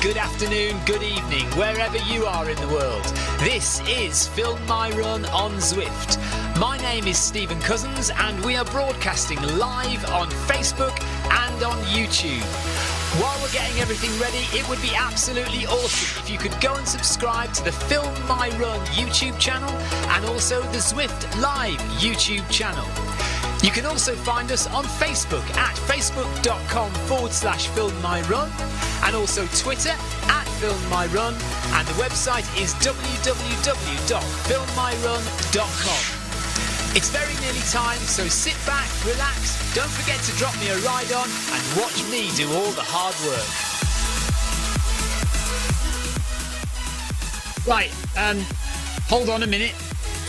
good afternoon, good evening, wherever you are in the world. This is Film My Run on Zwift. My name is Stephen Cousins and we are broadcasting live on Facebook and on YouTube. While we're getting everything ready, it would be absolutely awesome if you could go and subscribe to the Film My Run YouTube channel and also the Zwift Live YouTube channel. You can also find us on Facebook at facebook.com/filmmyrun and also Twitter at filmmyrun, and the website is www.filmmyrun.com. It's very nearly time, so sit back, relax, don't forget to drop me a ride on and watch me do all the hard work. Right, hold on a minute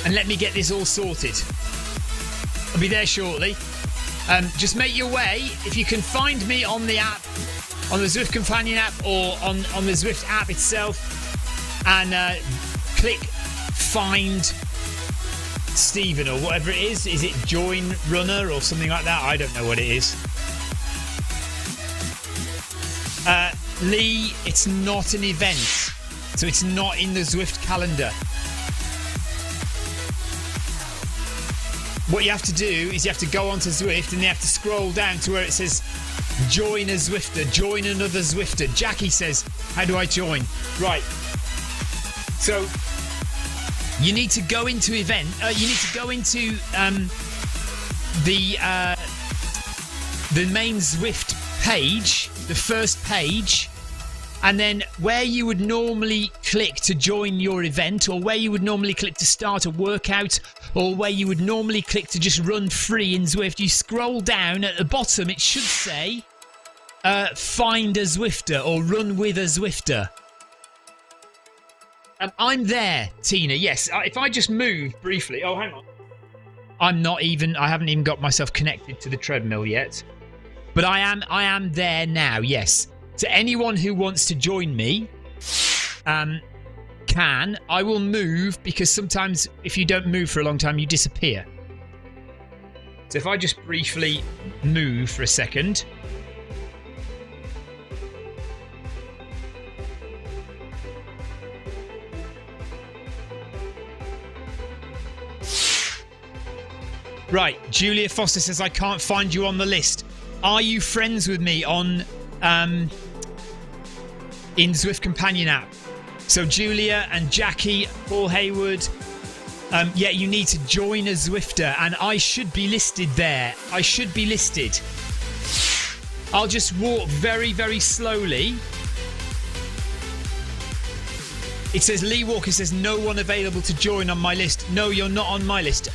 and let me get this all sorted. I'll be there shortly. Just make your way. If you can find me on the app, on the Zwift Companion app or on the Zwift app itself, and click Find Stephen or whatever it is. Is it Join Runner or something like that? I don't know what it is. Lee, it's not an event, so it's not in the Zwift calendar. What you have to do is you have to go onto Zwift and you have to scroll down to where it says join a Zwifter, join another Zwifter. Jackie says, how do I join? Right. So you need to go into event. You need to go into the main Zwift page, the first page, and then where you would normally click to join your event, or where you would normally click to start a workout, or where you would normally click to just run free in Zwift, you scroll down at the bottom. It should say find a Zwifter or run with a Zwifter. I'm there, Tina. Yes, if I just move briefly. Oh, hang on. I haven't even got myself connected to the treadmill yet. But I am there now, yes. To anyone who wants to join me, I will move, because sometimes if you don't move for a long time, you disappear. So if I just briefly move for a second. Right, Julia Foster says, I can't find you on the list. Are you friends with me on in Zwift Companion app? So Julia and Jackie, Paul Hayward, yeah, you need to join a Zwifter, and I should be listed there. I should be listed. I'll just walk very, very slowly. It says Lee Walker says no one available to join on my list. No, you're not on my list.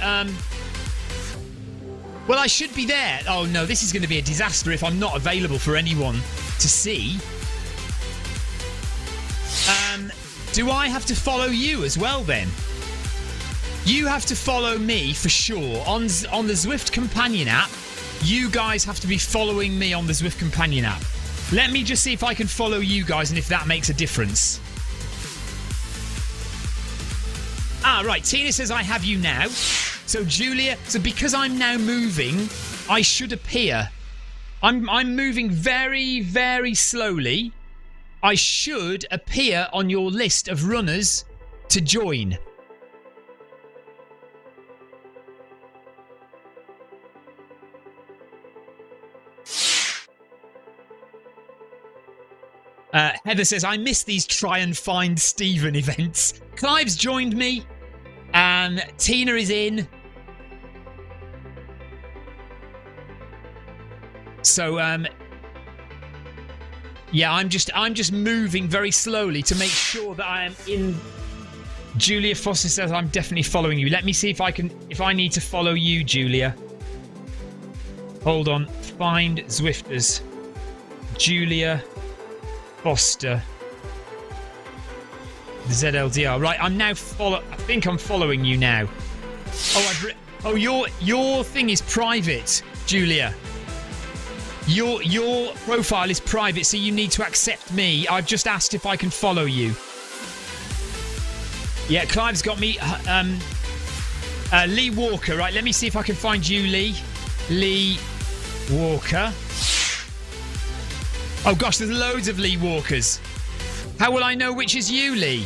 Well, I should be there. Oh no, this is going to be a disaster if I'm not available for anyone to see. Do I have to follow you as well then? You have to follow me for sure. On the Zwift Companion app, you guys have to be following me on the Zwift Companion app. Let me just see if I can follow you guys and if that makes a difference. Ah, right. Tina says I have you now. So Julia, so because I'm now moving, I should appear. I'm moving very, very slowly. I should appear on your list of runners to join. Heather says, I miss these try and find Stephen events. Clive's joined me. Tina is in. So, yeah, I'm just moving very slowly to make sure that I am in. Julia Foster says I'm definitely following you. Let me see if I need to follow you, Julia. Hold on. Find Zwifters. Julia Foster. The ZLDR. Right, I'm now I think I'm following you now. Oh, your thing is private, Julia. Your profile is private, so you need to accept me. I've just asked if I can follow you. Yeah, Clive's got me. Lee Walker. Right, let me see if I can find you, Lee. Lee Walker. Oh gosh, there's loads of Lee Walkers. How will I know which is you, Lee?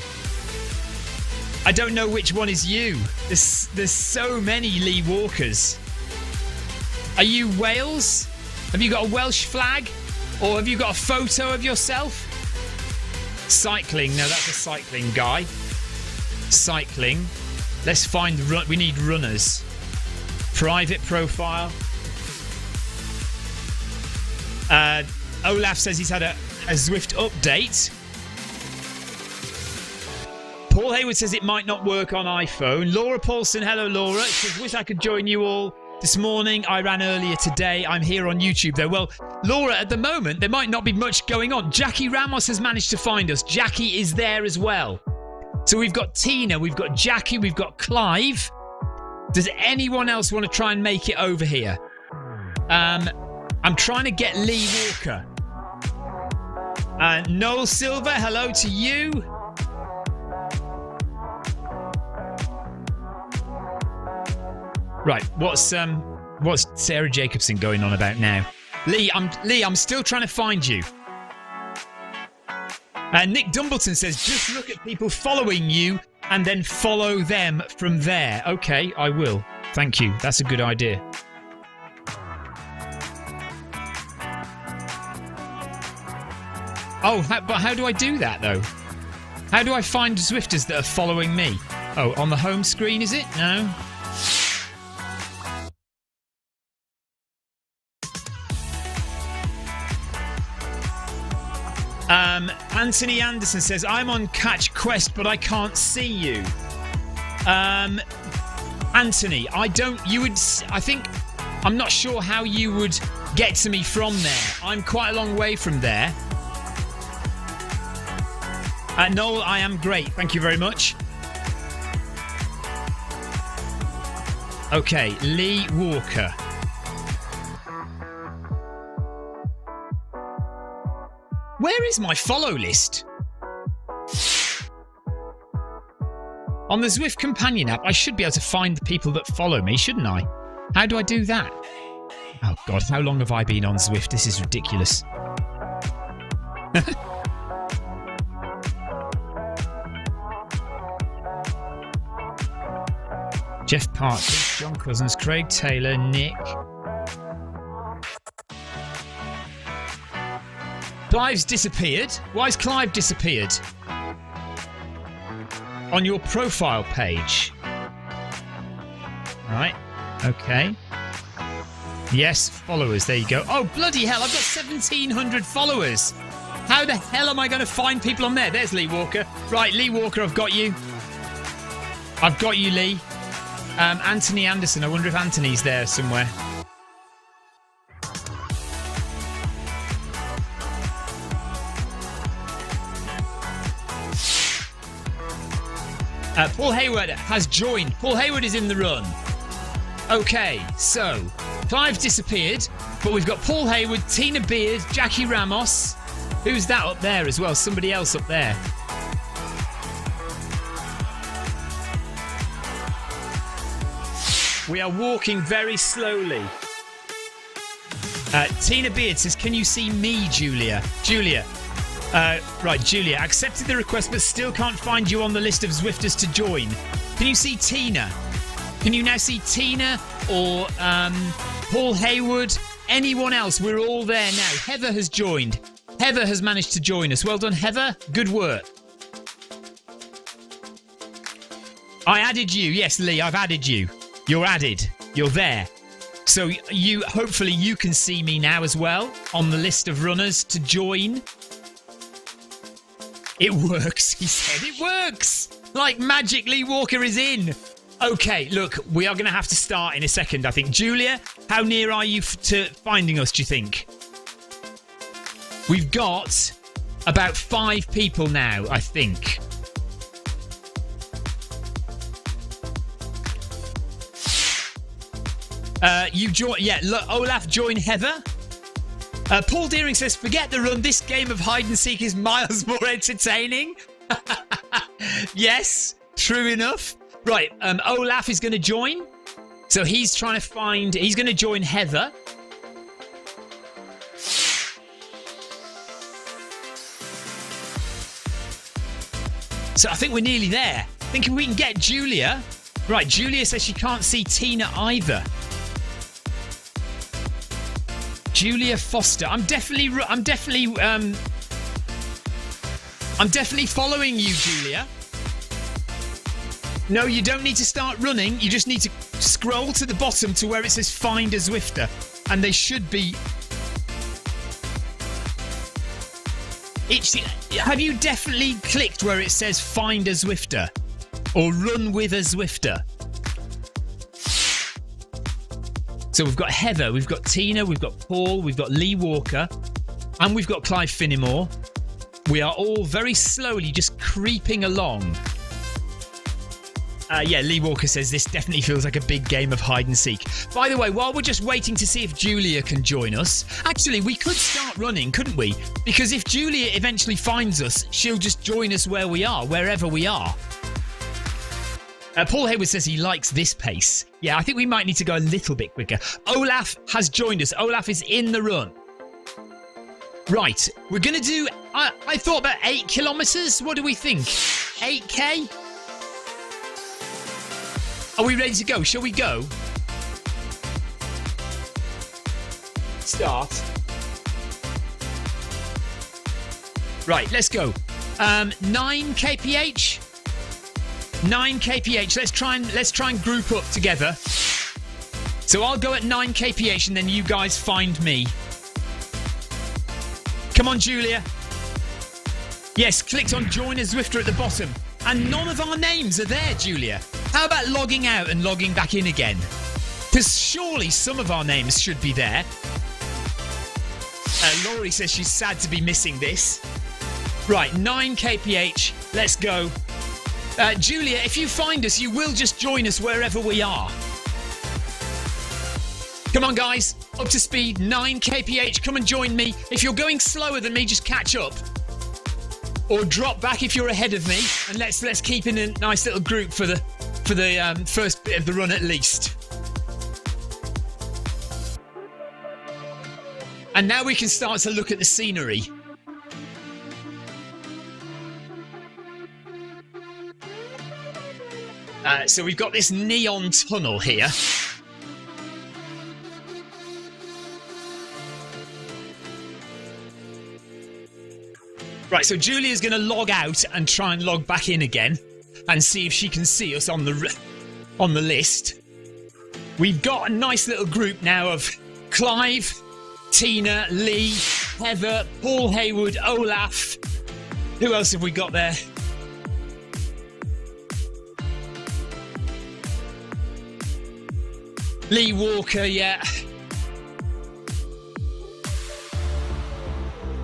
I don't know which one is you. There's so many Lee Walkers. Are you Wales? Have you got a Welsh flag? Or have you got a photo of yourself? Cycling. No, that's a cycling guy. Cycling. Let's find... We need runners. Private profile. Olaf says he's had a Zwift update. Paul Hayward says it might not work on iPhone. Laura Paulson, hello Laura. She says, wish I could join you all this morning. I ran earlier today. I'm here on YouTube though. Well, Laura, at the moment, there might not be much going on. Jackie Ramos has managed to find us. Jackie is there as well. So we've got Tina, we've got Jackie, we've got Clive. Does anyone else want to try and make it over here? I'm trying to get Lee Walker. Noel Silver, hello to you. Right, what's Sarah Jacobson going on about now? Lee, I'm still trying to find you. Nick Dumbleton says, just look at people following you and then follow them from there. Okay, I will. Thank you. That's a good idea. Oh, but how do I do that, though? How do I find Zwifters that are following me? Oh, on the home screen, is it? No. Anthony Anderson says, I'm on Catch Quest, but I can't see you. Anthony, I'm not sure how you would get to me from there. I'm quite a long way from there. Noel, I am great. Thank you very much. Okay, Lee Walker. Where is my follow list? On the Zwift Companion app, I should be able to find the people that follow me, shouldn't I? How do I do that? Oh, God, how long have I been on Zwift? This is ridiculous. Jeff Parker, John Cousins, Craig Taylor, Nick. Clive's disappeared. Why has Clive disappeared? On your profile page. Right. Okay. Yes, followers. There you go. Oh, bloody hell. I've got 1,700 followers. How the hell am I going to find people on there? There's Lee Walker. Right, Lee Walker, I've got you. I've got you, Lee. Anthony Anderson. I wonder if Anthony's there somewhere. Paul Hayward has joined. Paul Hayward is in the run. Okay, so Clive's disappeared, but we've got Paul Hayward, Tina Beard, Jackie Ramos. Who's that up there as well? Somebody else up there. We are walking very slowly. Tina Beard says, can you see me, Julia? Julia. Right, Julia, accepted the request but still can't find you on the list of Zwifters to join. Can you see Tina? Can you now see Tina or Paul Hayward? Anyone else? We're all there now. Heather has joined. Heather has managed to join us. Well done, Heather. Good work. I added you. Yes, Lee, I've added you. You're added. You're there. So hopefully you can see me now as well on the list of runners to join. It works, he said. It works! Like magic, Lee Walker is in. Okay, look, we are going to have to start in a second, I think. Julia, how near are you to finding us, do you think? We've got about 5 people now, I think. You join... Yeah, look, Olaf, join Heather. Paul Deering says, forget the run. This game of hide and seek is miles more entertaining. Yes, true enough. Right, Olaf is going to join. So he's trying to find... He's going to join Heather. So I think we're nearly there. Thinking we can get Julia. Right, Julia says she can't see Tina either. Julia Foster. I'm definitely following you, Julia. No, you don't need to start running. You just need to scroll to the bottom to where it says Find a Zwifter. And they should be... Have you definitely clicked where it says Find a Zwifter? Or Run with a Zwifter? So we've got Heather, we've got Tina, we've got Paul, we've got Lee Walker, and we've got Clive Finnimore. We are all very slowly just creeping along. Yeah, Lee Walker says this definitely feels like a big game of hide and seek. By the way, while we're just waiting to see if Julia can join us, actually, we could start running, couldn't we? Because if Julia eventually finds us, she'll just join us where we are, wherever we are. Paul Hayward says he likes this pace. Yeah, I think we might need to go a little bit quicker. Olaf has joined us. Olaf is in the run. Right, we're going to do... I thought about 8 kilometres. What do we think? 8k? Are we ready to go? Shall we go? Start. Right, let's go. 9 kph. 9 kph. Let's try and group up together. So I'll go at 9 kph and then you guys find me. Come on, Julia. Yes, clicked on Join a Zwifter at the bottom. And none of our names are there, Julia. How about logging out and logging back in again? Because surely some of our names should be there. Laurie says she's sad to be missing this. Right, 9 kph. Let's go. Julia, if you find us, you will just join us wherever we are. Come on, guys. Up to speed. 9 kph. Come and join me. If you're going slower than me, just catch up. Or drop back if you're ahead of me. And let's keep in a nice little group for the first bit of the run at least. And now we can start to look at the scenery. So we've got this neon tunnel here. Right, so Julia's going to log out and try and log back in again and see if she can see us on the list. We've got a nice little group now of Clive, Tina, Lee, Heather, Paul Hayward, Olaf. Who else have we got there? Lee Walker, yeah.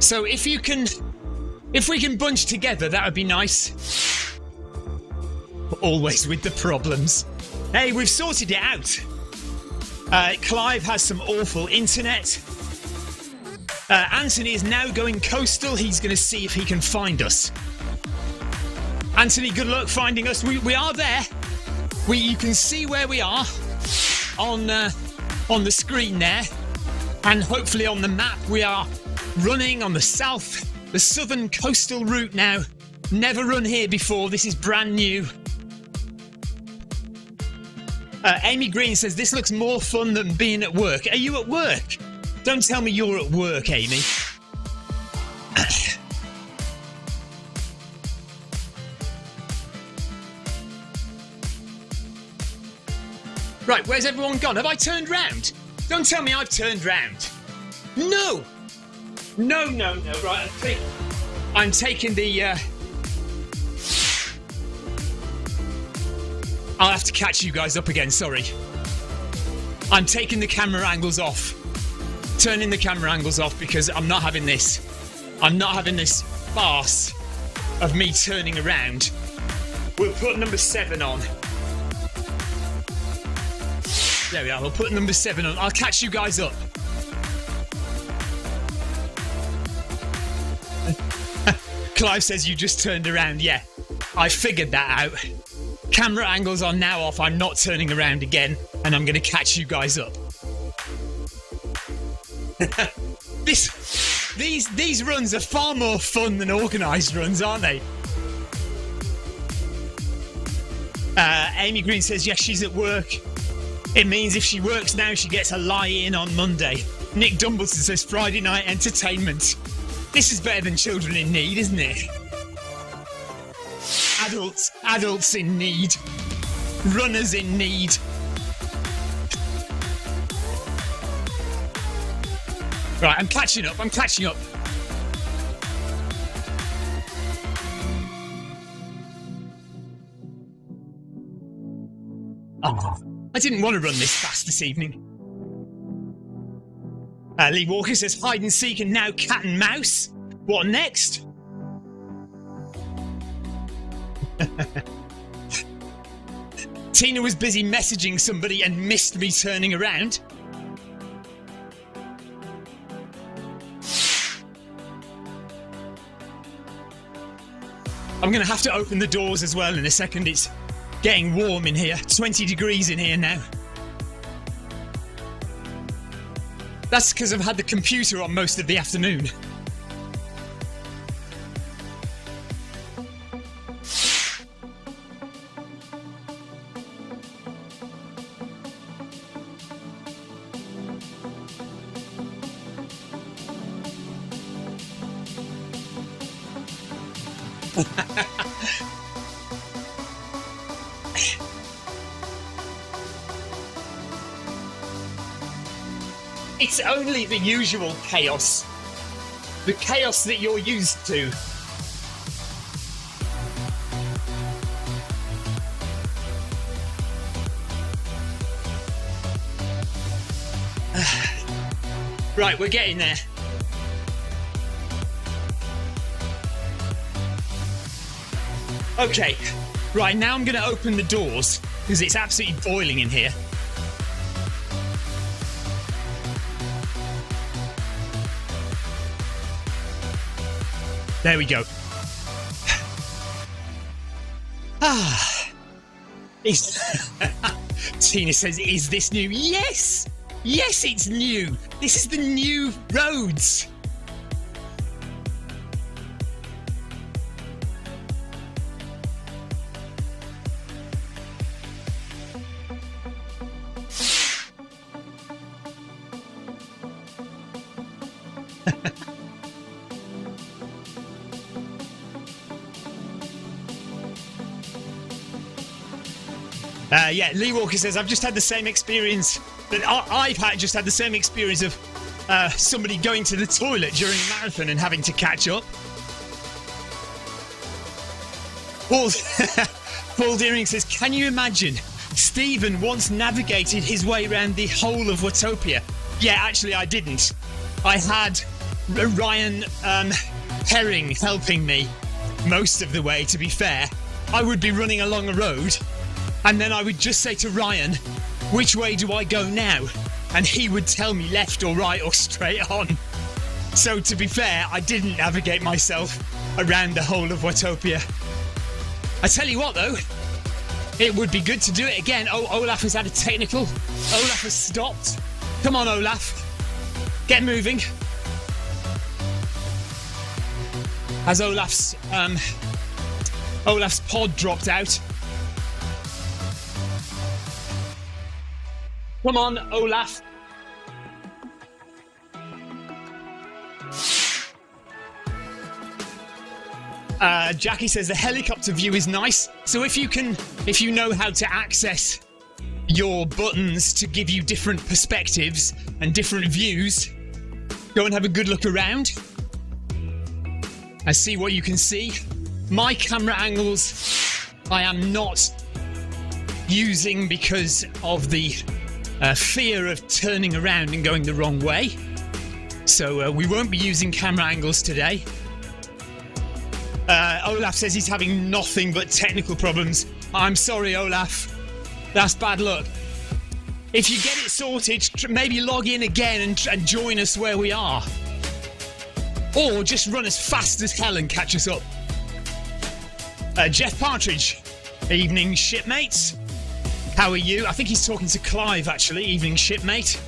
So if we can bunch together, that would be nice. Always with the problems. Hey, we've sorted it out. Clive has some awful internet. Anthony is now going coastal. He's going to see if he can find us. Anthony, good luck finding us. We are there. You can see where we are on the screen there, and hopefully on the map. We are running on the southern coastal route now. Never run here before. This is brand new. Amy Green says this looks more fun than being at work. Are you at work? Don't tell me you're at work, Amy. Right, where's everyone gone? Have I turned round? Don't tell me I've turned round. No! No. Right, I'm taking the... I'll have to catch you guys up again, sorry. I'm taking the camera angles off. Turning the camera angles off because I'm not having this. I'm not having this farce of me turning around. We'll put number 7 on. There we are, we'll put number 7 on. I'll catch you guys up. Clive says you just turned around. Yeah, I figured that out. Camera angles are now off. I'm not turning around again, and I'm going to catch you guys up. These runs are far more fun than organised runs, aren't they? Amy Green says, yes, she's at work. It means if she works now, she gets a lie-in on Monday. Nick Dumbleton says, Friday night entertainment. This is better than children in need, isn't it? Adults in need. Runners in need. Right, I'm catching up. Oh, I didn't want to run this fast this evening. Lee Walker says hide and seek and now cat and mouse. What next? Tina was busy messaging somebody and missed me turning around. I'm going to have to open the doors as well in a second. It's getting warm in here. 20 degrees in here now. That's because I've had the computer on most of the afternoon. It's only the usual chaos. The chaos that you're used to. Right, we're getting there. Okay, right, now I'm going to open the doors because it's absolutely boiling in here. There we go. Tina says, is this new? Yes! Yes, it's new. This is the new roads. Yeah, Lee Walker says, I've just had the same experience that I've just had the same experience of somebody going to the toilet during a marathon and having to catch up. Paul Deering says, can you imagine? Stephen once navigated his way around the whole of Watopia. Yeah, actually, I didn't. I had Ryan Herring helping me most of the way, to be fair. I would be running along a road, and then I would just say to Ryan, which way do I go now? And he would tell me left or right or straight on. So to be fair, I didn't navigate myself around the whole of Watopia. I tell you what though, it would be good to do it again. Oh, Olaf has had a technical. Olaf has stopped. Come on, Olaf. Get moving. As Olaf's pod dropped out. Come on, Olaf. Jackie says the helicopter view is nice. So if you know how to access your buttons to give you different perspectives and different views, go and have a good look around and see what you can see. My camera angles I am not using because of the fear of turning around and going the wrong way. So we won't be using camera angles today. Olaf says he's having nothing but technical problems. I'm sorry, Olaf. That's bad luck. If you get it sorted, maybe log in again and join us where we are. Or just run as fast as hell and catch us up. Jeff Partridge. Evening, shipmates. How are you? I think he's talking to Clive, actually. Evening, shipmate.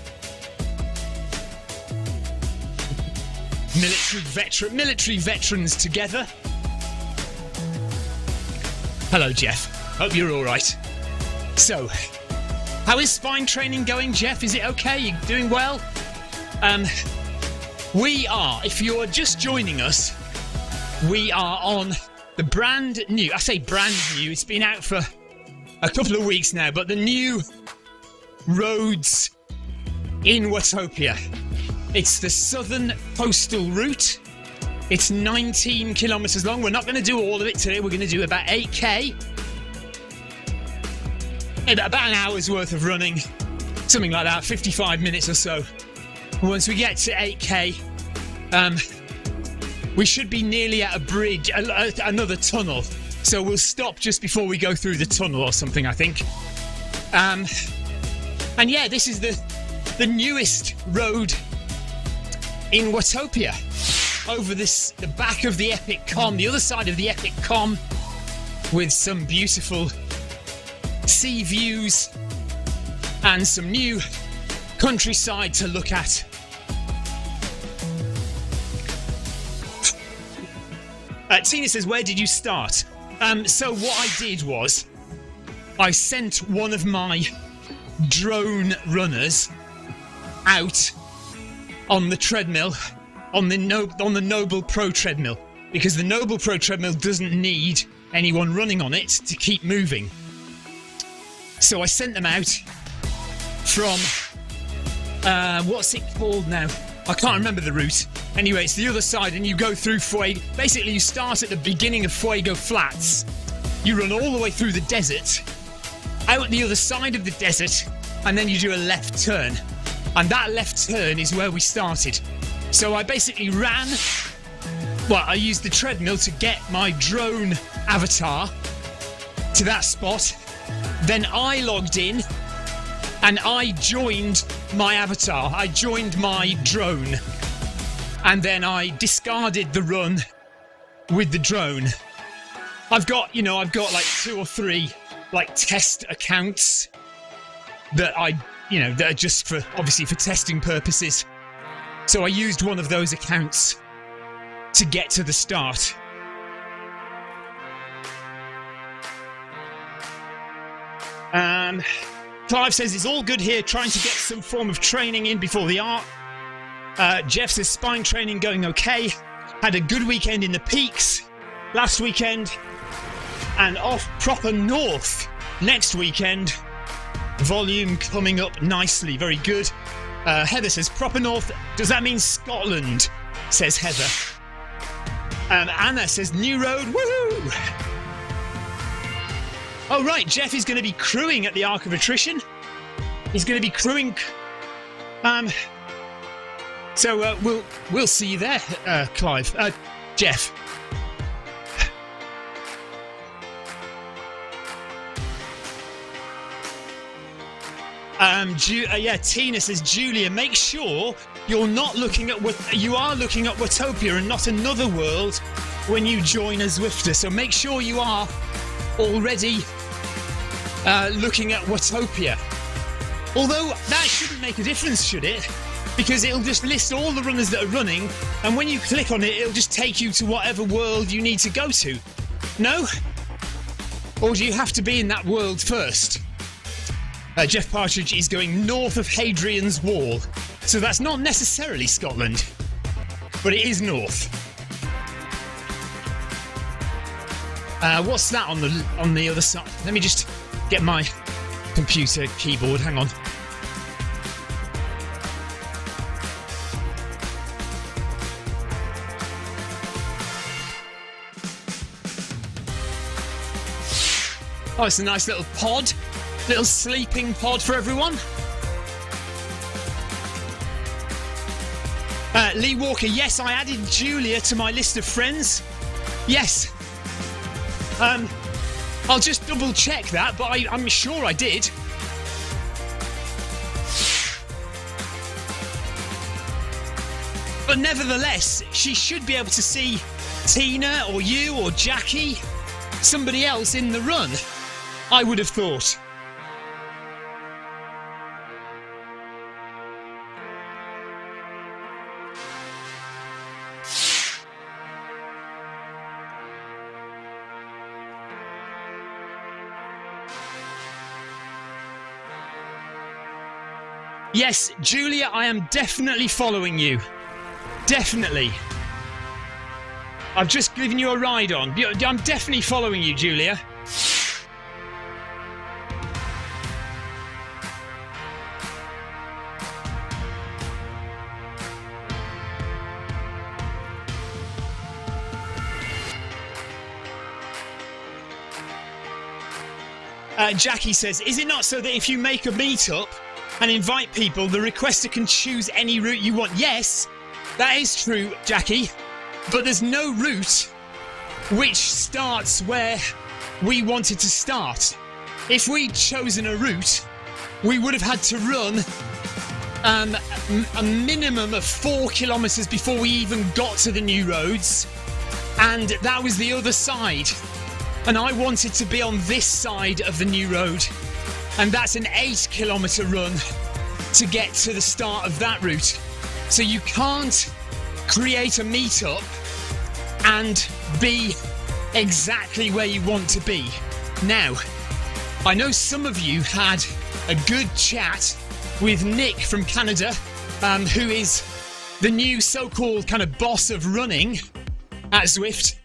Military veterans together. Hello, Jeff. Hope you're all right. So, how is spine training going, Jeff? Is it okay? You doing well? We are, if you're just joining us, we are on the brand new, I say brand new, it's been out for a couple of weeks now, but the new roads in Watopia. It's the southern coastal route. It's 19 kilometres long. We're not going to do all of it today. We're going to do about 8k. About an hour's worth of running. Something like that, 55 minutes or so. Once we get to 8k, we should be nearly at a bridge, another tunnel. So we'll stop just before we go through the tunnel or something, I think. And yeah, this is the newest road in Watopia. Over the back of the Epic Com, the other side of the Epic Com, with some beautiful sea views and some new countryside to look at. Tina says, where did you start? So what I did was I sent one of my drone runners out on the treadmill, on the Noble Pro treadmill, because the Noble Pro treadmill doesn't need anyone running on it to keep moving. So I sent them out from, what's it called now? I can't remember the route. Anyway, it's the other side, and you go through Fuego. Basically, you start at the beginning of Fuego Flats. You run all the way through the desert, out the other side of the desert, and then you do a left turn. And that left turn is where we started. So I basically ran. Well, I used the treadmill to get my drone avatar to that spot. Then I logged in, and I joined my avatar. I joined my drone. And then I discarded the run with the drone. I've got like 2 or 3 like test accounts that that are just for, obviously for testing purposes. So I used one of those accounts to get to the start. Clive says it's all good here, trying to get some form of training in before the art. Jeff says spine training going okay. Had a good weekend in the peaks last weekend, and off proper north next weekend. Volume coming up nicely, very good. Heather says proper north, does that mean Scotland? Says Heather. Anna says new road, woohoo! Oh right, Jeff is going to be crewing at the Arc of Attrition. He's going to be crewing. So we'll see you there, Clive. Jeff. Tina says, Julia, make sure you're not looking at you are looking at Watopia and not another world when you join a Zwifter. So make sure you are already looking at Watopia. Although that shouldn't make a difference, should it? Because it'll just list all the runners that are running, and when you click on it, it'll just take you to whatever world you need to go to. No? Or do you have to be in that world first? Jeff Partridge is going north of Hadrian's Wall, so that's not necessarily Scotland, but it is north. What's that on the other side? Let me just get my computer keyboard. Hang on. Oh, it's a nice little pod. Little sleeping pod for everyone. Lee Walker, yes, I added Julia to my list of friends. Yes. I'll just double check that, but I'm sure I did. But nevertheless, she should be able to see Tina or you or Jackie, somebody else in the run, I would have thought. Yes, Julia, I am definitely following you. Definitely. I've just given you a ride on. I'm definitely following you, Julia. Jackie says, is it not so that if you make a meetup and invite people, the requester can choose any route you want? Yes, that is true, Jackie. But there's no route which starts where we wanted to start. If we'd chosen a route, we would have had to run a minimum of 4 kilometres before we even got to the new roads. And that was the other side. And I wanted to be on this side of the new road. And that's an 8-kilometre run to get to the start of that route. So you can't create a meetup and be exactly where you want to be. Now, I know some of you had a good chat with Nick from Canada, who is the new so-called kind of boss of running at Zwift.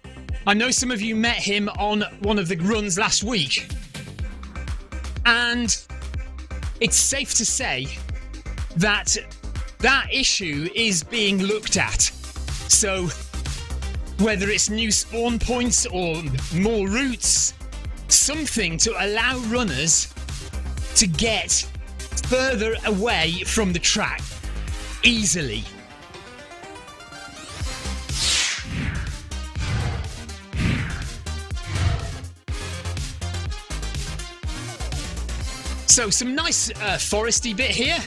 I know some of you met him on one of the runs last week. And it's safe to say that that issue is being looked at. So whether it's new spawn points or more routes, something to allow runners to get further away from the track easily. So some nice foresty bit here,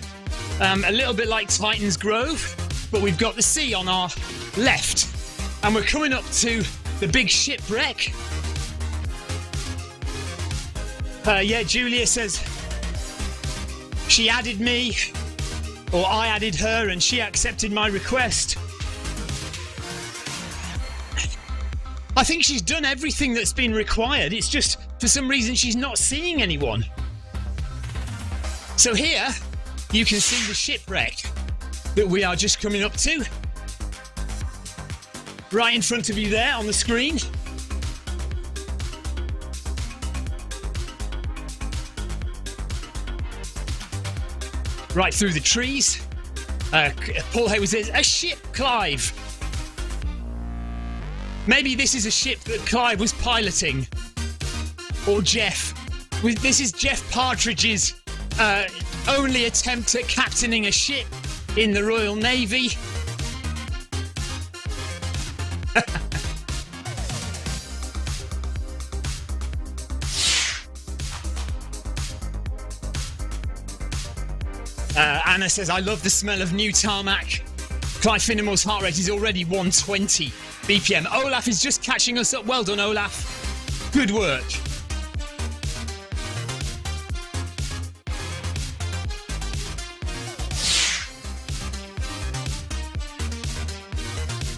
a little bit like Titan's Grove, but we've got the sea on our left. And we're coming up to the big shipwreck. Yeah, Julia says she added me, or I added her, and she accepted my request. I think she's done everything that's been required. It's just, for some reason, she's not seeing anyone. So here, you can see the shipwreck that we are just coming up to. Right in front of you there on the screen. Right through the trees. Paul Hay says, a ship, Clive. Maybe this is a ship that Clive was piloting. Or Jeff. This is Jeff Partridge's only attempt at captaining a ship in the Royal Navy. Anna says, I love the smell of new tarmac. Clive Finnemore's heart rate is already 120 BPM. Olaf is just catching us up. Well done, Olaf. Good work.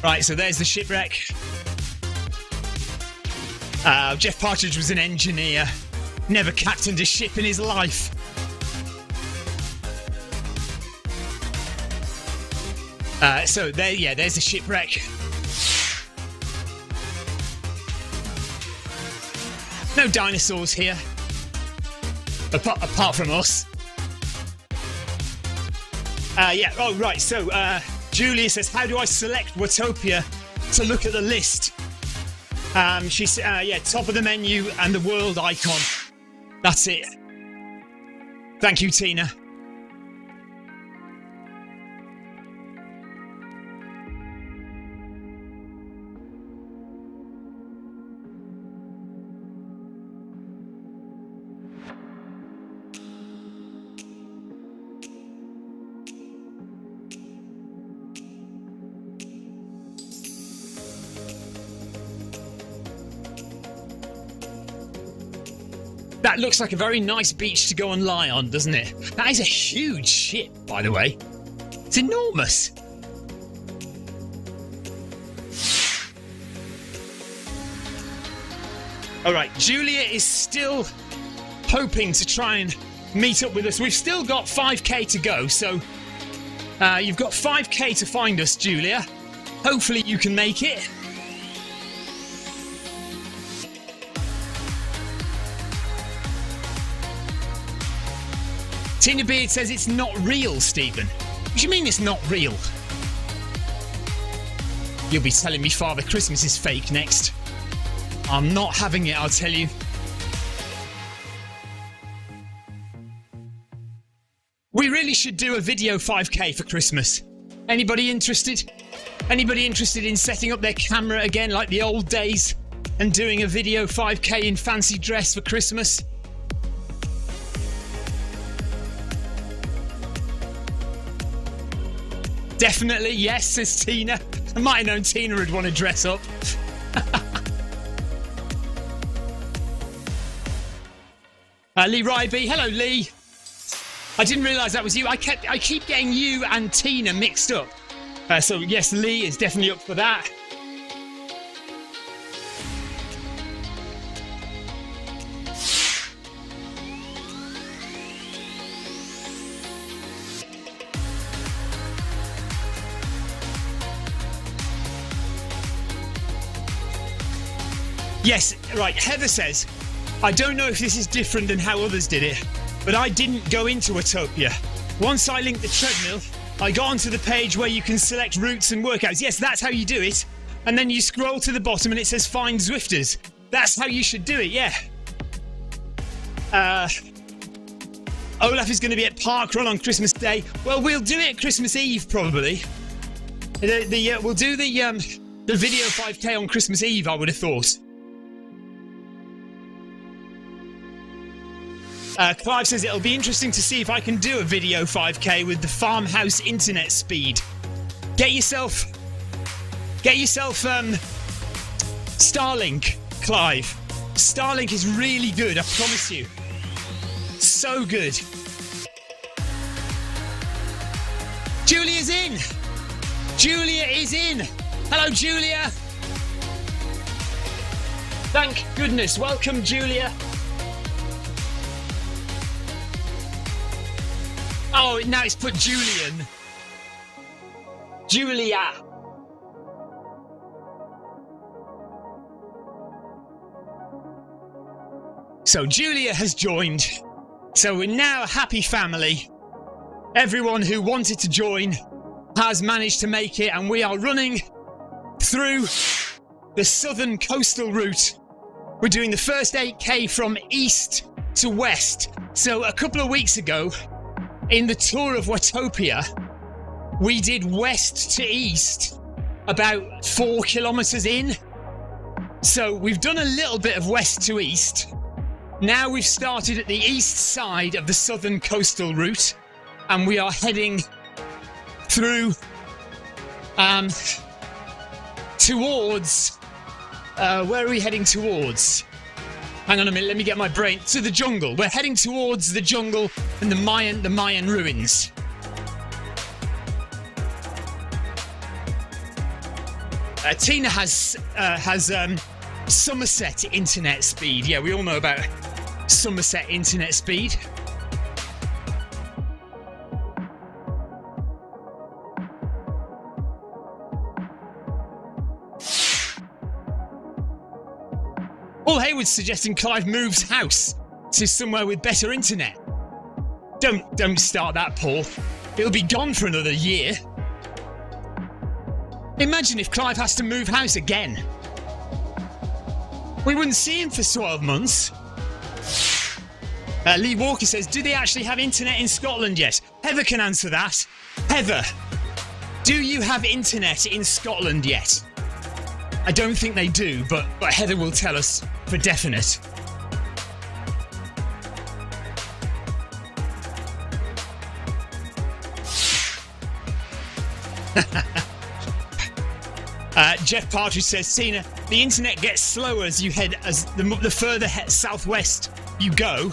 Right, so there's the shipwreck. Jeff Partridge was an engineer. Never captained a ship in his life. So there, yeah, there's the shipwreck. No dinosaurs here, apart from us. Yeah. Oh, right. So Julia says, "How do I select Watopia to look at the list?" She's yeah, top of the menu and the world icon. That's it. Thank you, Tina. That looks like a very nice beach to go and lie on, doesn't it? That is a huge ship, by the way. It's enormous. All right, Julia is still hoping to try and meet up with us. We've still got 5k to go, so you've got 5k to find us, Julia. Hopefully you can make it. Tina Beard says it's not real, Stephen. What do you mean it's not real? You'll be telling me Father Christmas is fake next. I'm not having it, I'll tell you. We really should do a video 5k for Christmas. Anybody interested? Anybody interested in setting up their camera again like the old days and doing a video 5k in fancy dress for Christmas? Definitely, yes, says Tina. I might have known Tina would want to dress up. Lee Ryby, hello Lee. I didn't realise that was you. I keep getting you and Tina mixed up. So yes, Lee is definitely up for that. Yes, right, Heather says, I don't know if this is different than how others did it, but I didn't go into Watopia. Once I linked the treadmill, I got onto the page where you can select routes and workouts. Yes, that's how you do it. And then you scroll to the bottom and it says find Zwifters. That's how you should do it, yeah. Olaf is going to be at Parkrun on Christmas Day. Well, we'll do it at Christmas Eve, probably. We'll do the video 5k on Christmas Eve, I would have thought. Clive says it'll be interesting to see if I can do a video 5k with the farmhouse internet speed. Get yourself Starlink, Clive. Starlink is really good, I promise you. So good. Julia's in. Julia is in. Hello, Julia. Thank goodness. Welcome, Julia. Oh, now it's put Julian. Julia. So Julia has joined. So we're now a happy family. Everyone who wanted to join has managed to make it, and we are running through the southern coastal route. We're doing the first 8k from east to west. So a couple of weeks ago, in the tour of Watopia, we did west to east, about 4 kilometres in. So we've done a little bit of west to east. Now we've started at the east side of the southern coastal route, and we are heading through towards where are we heading towards? Hang on a minute, let me get my brain. To the jungle. We're heading towards the jungle and the Mayan ruins. Tina has Somerset internet speed. Yeah, we all know about Somerset internet speed. Paul Hayward's suggesting Clive moves house to somewhere with better internet. Don't start that, Paul. It'll be gone for another year. Imagine if Clive has to move house again. We wouldn't see him for 12 months. Lee Walker says, do they actually have internet in Scotland yet? Heather can answer that. Heather, do you have internet in Scotland yet? I don't think they do, but Heather will tell us for definite. Jeff Partridge says, Tina, the internet gets slower as you head, as the further southwest you go.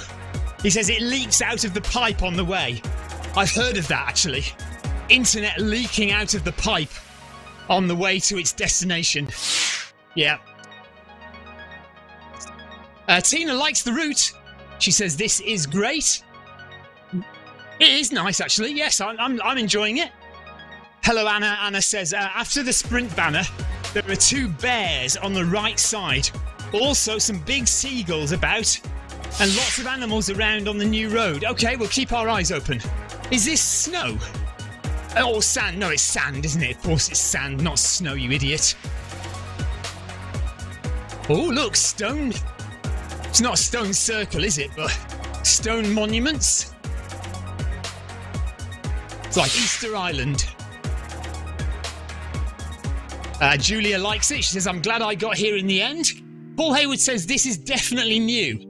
He says it leaks out of the pipe on the way. I've heard of that, actually. Internet leaking out of the pipe on the way to its destination. Yeah. Tina likes the route. She says this is great. It is nice, actually. Yes, I'm enjoying it. Hello, Anna. Anna says, after the sprint banner, there are 2 bears on the right side. Also, some big seagulls about and lots of animals around on the new road. Okay, we'll keep our eyes open. Is this snow? Or sand? No, it's sand, isn't it? Of course it's sand, not snow, you idiot. Oh, look, stone. It's not a stone circle, is it? But stone monuments. It's like Easter Island. Julia likes it. She says, I'm glad I got here in the end. Paul Hayward says, this is definitely new.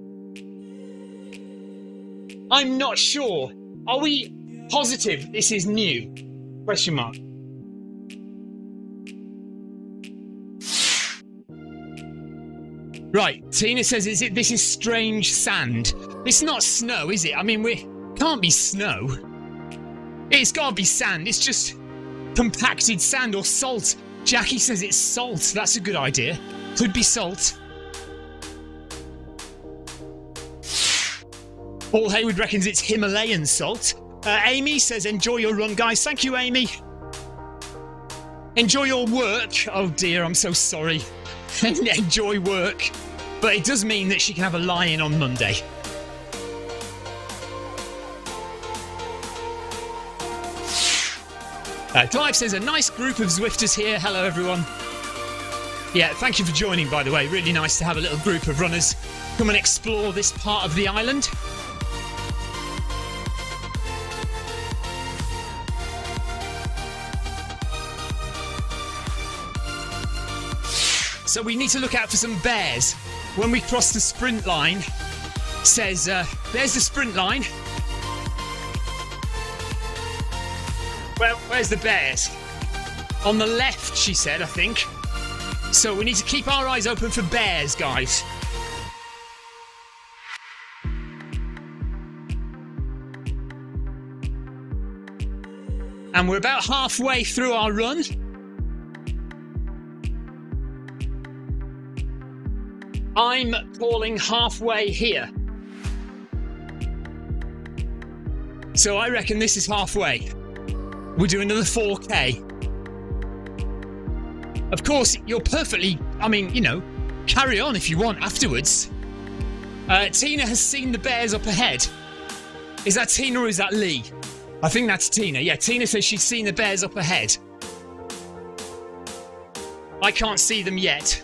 I'm not sure. Are we positive this is new? Question mark. Right, Tina says, this is strange sand. It's not snow, is it? I mean, can't be snow. It's got to be sand. It's just compacted sand or salt. Jackie says it's salt. That's a good idea. Could be salt. Paul Hayward reckons it's Himalayan salt. Amy says, enjoy your run, guys. Thank you, Amy. Enjoy your work. Oh, dear, I'm so sorry. Enjoy work. But it does mean that she can have a lie-in on Monday. Clive says, a nice group of Zwifters here. Hello, everyone. Yeah, thank you for joining, by the way. Really nice to have a little group of runners come and explore this part of the island. So we need to look out for some bears when we cross the sprint line. Says, there's the sprint line. Well, where's the bears? On the left, she said, I think. So we need to keep our eyes open for bears, guys. And we're about halfway through our run. I'm calling halfway here. So I reckon this is halfway. We'll do another 4K. Of course, you're perfectly, carry on if you want afterwards. Tina has seen the bears up ahead. Is that Tina or is that Lee? I think that's Tina. Yeah, Tina says she's seen the bears up ahead. I can't see them yet.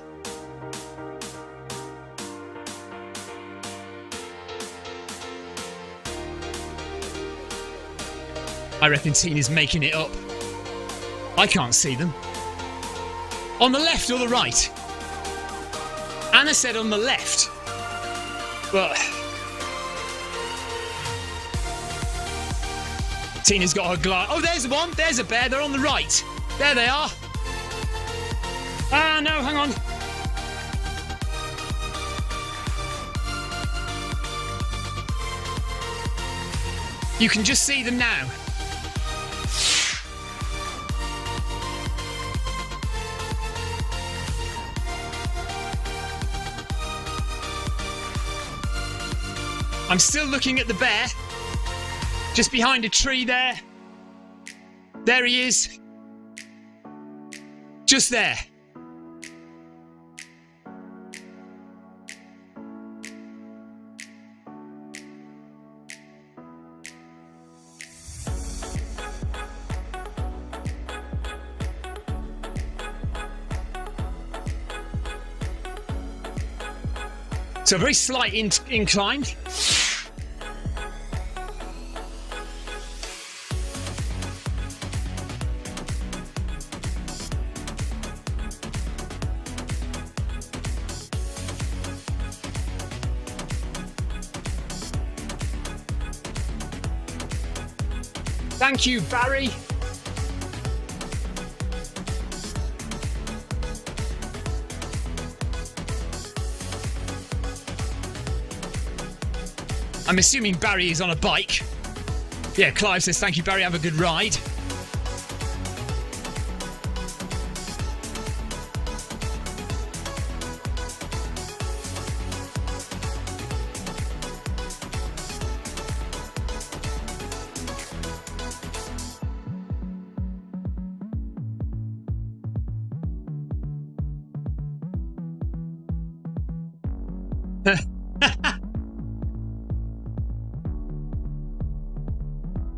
I reckon Tina's making it up. I can't see them. On the left or the right? Anna said on the left. But Tina's got her glass. Oh, there's one. There's a bear. They're on the right. There they are. Ah, no, hang on. You can just see them now. I'm still looking at the bear. Just behind a tree there. There he is. Just there. So a very slight incline. Thank you, Barry. I'm assuming Barry is on a bike. Yeah, Clive says, thank you, Barry, have a good ride.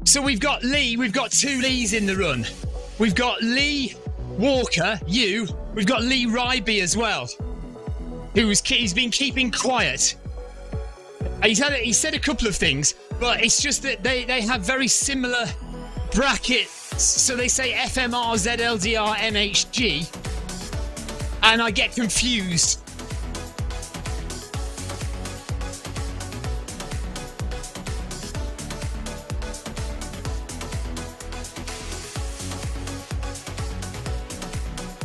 So we've got two Lees in the run. We've got Lee Walker, we've got Lee Ryby as well, he's been keeping quiet. He said a couple of things, but it's just that they have very similar brackets. So they say FMR, ZLDR, MHG, and I get confused.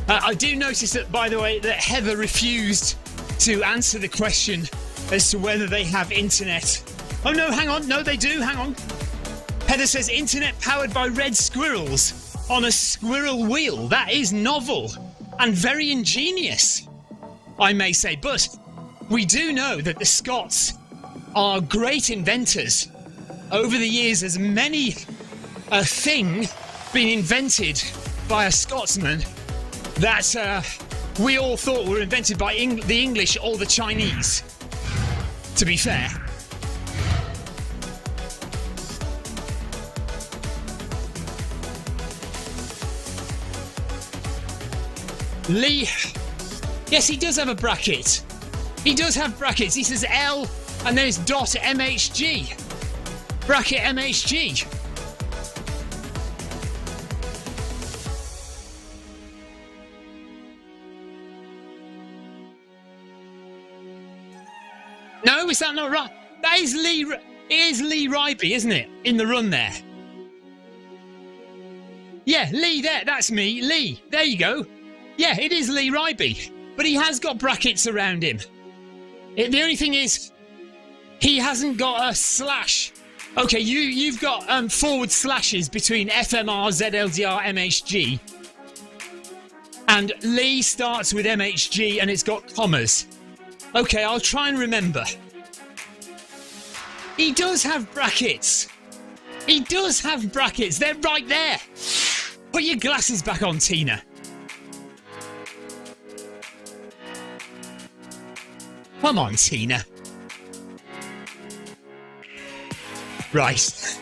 I do notice that, by the way, that Heather refused to answer the question as to whether they have internet. Oh no, hang on. No, they do. Hang on. Heather says internet powered by red squirrels on a squirrel wheel. That is novel and very ingenious, I may say. But we do know that the Scots are great inventors. Over the years, there's many a thing been invented by a Scotsman that we all thought were invented by the English or the Chinese, to be fair. Lee, yes, he does have a bracket. He does have brackets. He says L and then it's dot MHG. Bracket MHG. No, is that not right? That is Lee. It is Lee Ryby, isn't it? In the run there. Yeah, Lee there. That's me. Lee. There you go. Yeah, it is Lee Ryby. But he has got brackets around him. The only thing is, he hasn't got a slash. Okay, you've got forward slashes between FMR, ZLDR, MHG. And Lee starts with MHG and it's got commas. Okay, I'll try and remember. He does have brackets. He does have brackets. They're right there. Put your glasses back on, Tina. Come on, Tina. Right.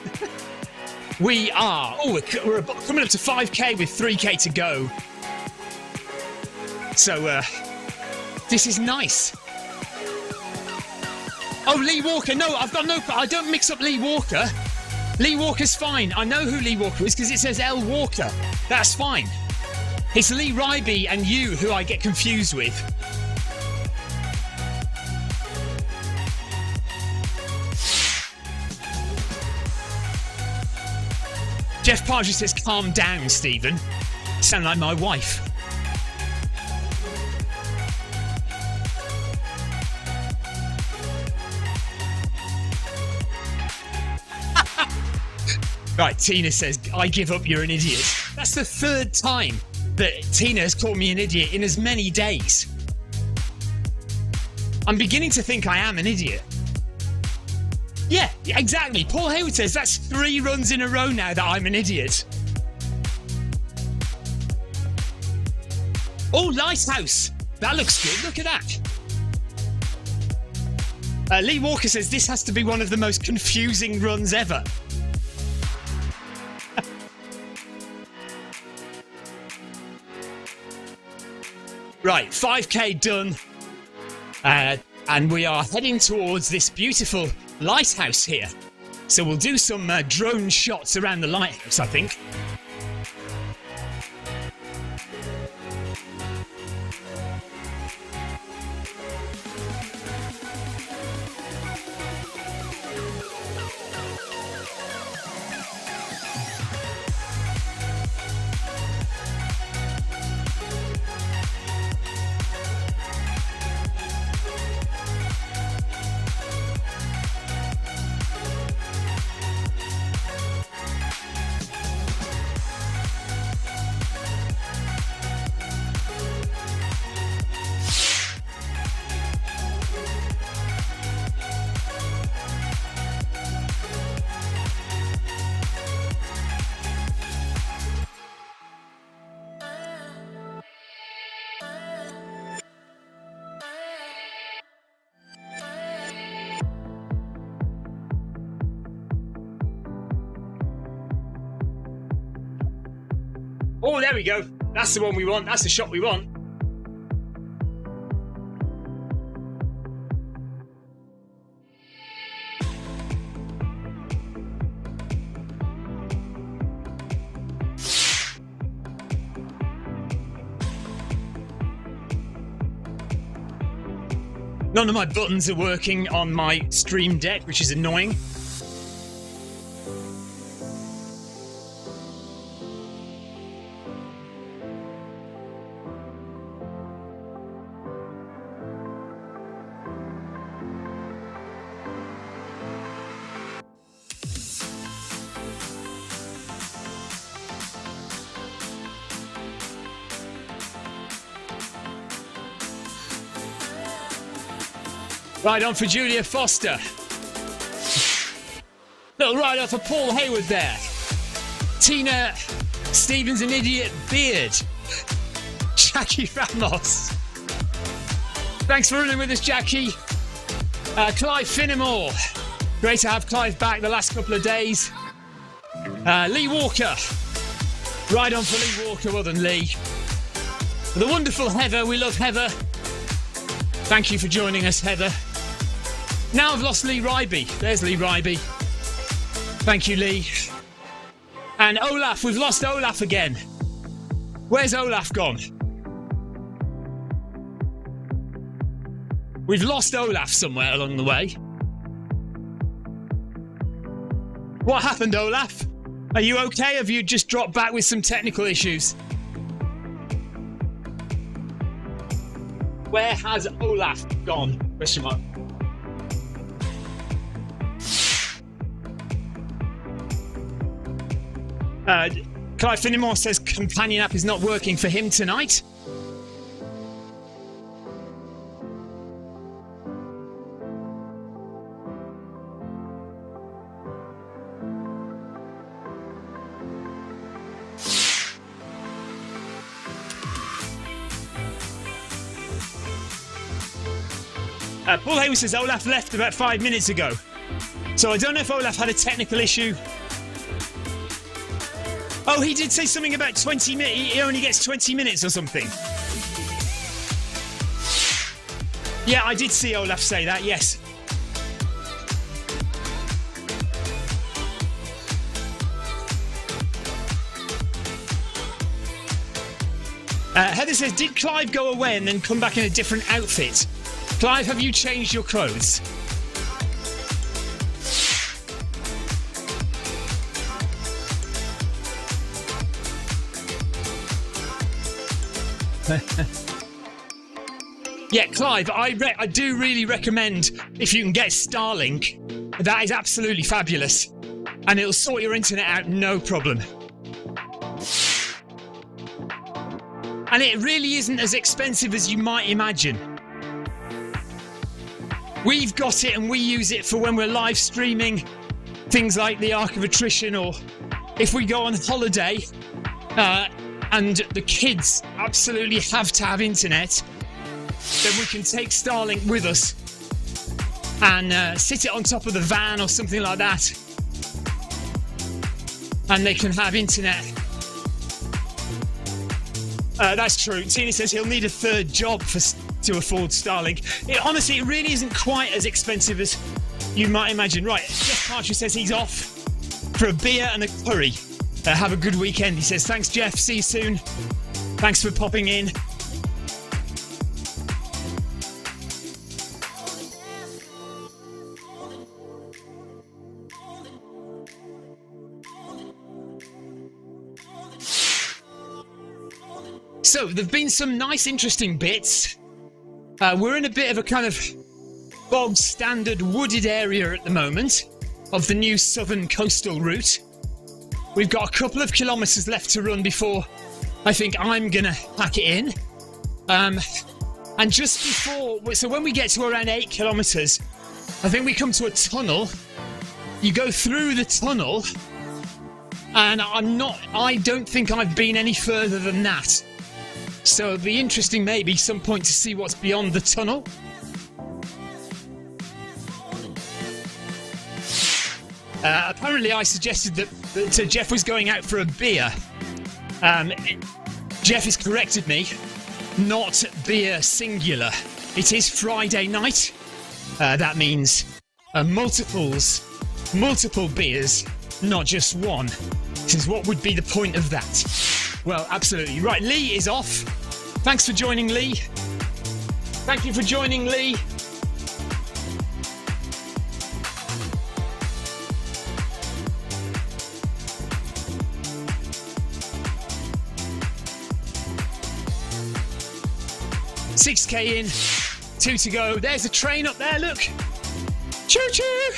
We are... Oh, we're coming up to 5k with 3k to go. So, this is nice. Oh, Lee Walker. No, I don't mix up Lee Walker. Lee Walker's fine. I know who Lee Walker is because it says L Walker. That's fine. It's Lee Ryby and you who I get confused with. Jeff Partridge says, calm down, Stephen. Sound like my wife. Right, Tina says, I give up, you're an idiot. That's the third time that Tina has called me an idiot in as many days. I'm beginning to think I am an idiot. Yeah, exactly. Paul Hayward says that's 3 runs in a row now that I'm an idiot. Oh, Lighthouse. That looks good. Look at that. Lee Walker says this has to be one of the most confusing runs ever. Right, 5k done. And we are heading towards this beautiful lighthouse here. So we'll do some drone shots around the lighthouse, I think. Oh, there we go. That's the one we want. That's the shot we want. None of my buttons are working on my Stream Deck, which is annoying. Right on for Julia Foster. Little ride off for Paul Hayward there. Tina Stevens, an idiot beard. Jackie Ramos. Thanks for running with us, Jackie. Clive Finnemore. Great to have Clive back the last couple of days. Lee Walker. Ride on for Lee Walker, well done, Lee. The wonderful Heather, we love Heather. Thank you for joining us, Heather. Now I've lost Lee Ryby. There's Lee Ryby. Thank you, Lee. And Olaf, we've lost Olaf again. Where's Olaf gone? We've lost Olaf somewhere along the way. What happened, Olaf? Are you okay? Have you just dropped back with some technical issues? Where has Olaf gone? Question mark. Clive Finnemore says companion app is not working for him tonight. Paul Hayward says Olaf left about 5 minutes ago. So I don't know if Olaf had a technical issue. Oh, he did say something about 20 minutes. He only gets 20 minutes or something. Yeah, I did see Olaf say that, yes. Heather says, did Clive go away and then come back in a different outfit? Clive, have you changed your clothes? Yeah, Clive, I do really recommend if you can get Starlink. That is absolutely fabulous. And it'll sort your internet out, no problem. And it really isn't as expensive as you might imagine. We've got it and we use it for when we're live streaming things like the Arc of Attrition, or if we go on holiday and the kids absolutely have to have internet, then we can take Starlink with us and sit it on top of the van or something like that, and they can have internet. That's true. Tina says he'll need a third job to afford Starlink. Honestly, it really isn't quite as expensive as you might imagine. Right, Jeff Parcher says he's off for a beer and a curry. Have a good weekend, he says. Thanks, Jeff. See you soon. Thanks for popping in. So, there have been some nice, interesting bits. We're in a bit of a kind of bog standard wooded area at the moment of the new southern coastal route. We've got a couple of kilometres left to run before I think I'm going to pack it in. And just before, so when we get to around 8 kilometres, I think we come to a tunnel. You go through the tunnel, and I don't think I've been any further than that. So it'll be interesting maybe some point to see what's beyond the tunnel. Apparently I suggested that Jeff was going out for a beer. Jeff has corrected me. Not beer singular. It is Friday night. That means multiple beers, not just one. This is what would be the point of that. Well, absolutely. Right, Lee is off. Thanks for joining, Lee. Thank you for joining, Lee. $6K in, 2 to go. There's a train up there, look. Choo-choo!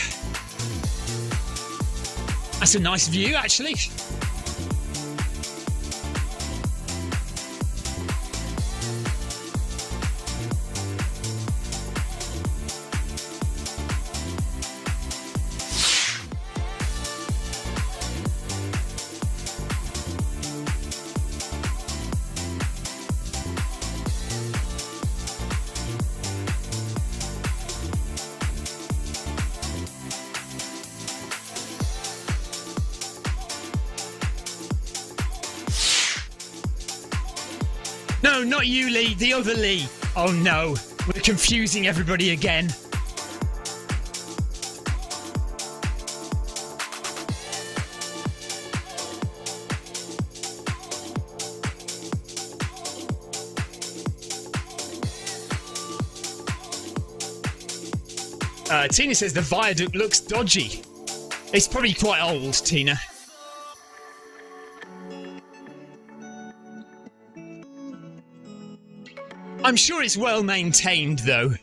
That's a nice view, actually. No, not you, Lee. The other Lee. Oh, no. We're confusing everybody again. Tina says the viaduct looks dodgy. It's probably quite old, Tina. I'm sure it's well maintained, though.